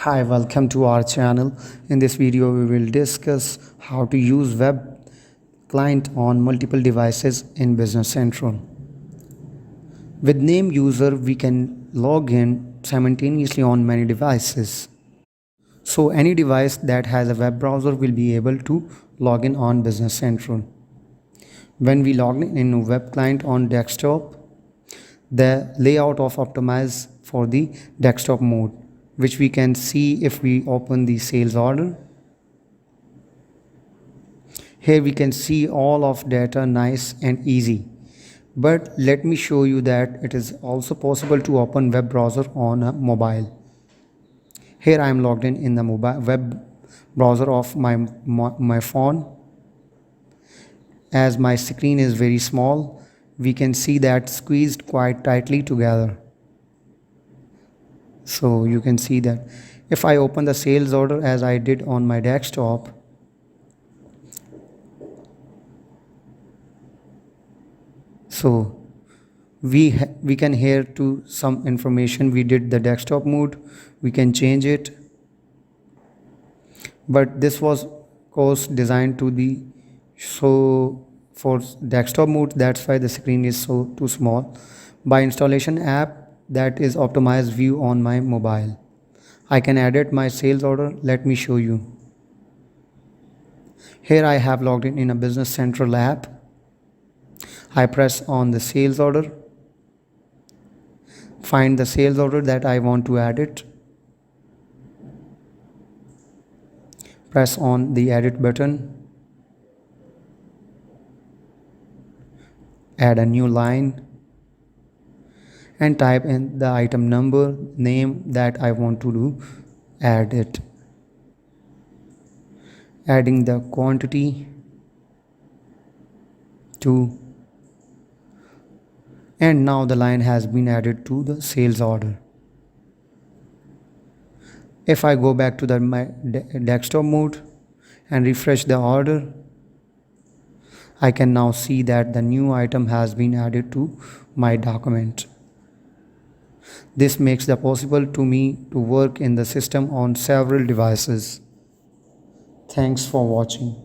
Hi, welcome to our channel. In this video, we will discuss how to use web client on multiple devices in Business Central. With name user, we can log in simultaneously on many devices. So any device that has a web browser will be able to log in on Business Central. When we log in a web client on desktop, the layout of optimize for the desktop mode, which we can see if we open the sales order. Here we can see all of data nice and easy. But let me show you that it is also possible to open web browser on a mobile. Here I am logged in the mobile web browser of my phone. As my screen is very small, we can see that squeezed quite tightly together. So you can see that if I open the sales order as I did on my desktop, so we can hear to some information. We did the desktop mode, we can change it, but this was course designed to the so for desktop mode, that's why the screen is so too small. By installation app, that is optimized view on my mobile, I can edit my sales order. Let me show you. Here I have logged in a Business Central app. I press on the sales order, find the sales order that I want to edit, press on the edit button, add a new line, and type in the item number, name that I want to do, add it, adding the quantity to, and now the line has been added to the sales order. If I go back to my desktop mode and refresh the order, I can now see that the new item has been added to my document. This makes it possible to me to work in the system on several devices. Thanks for watching.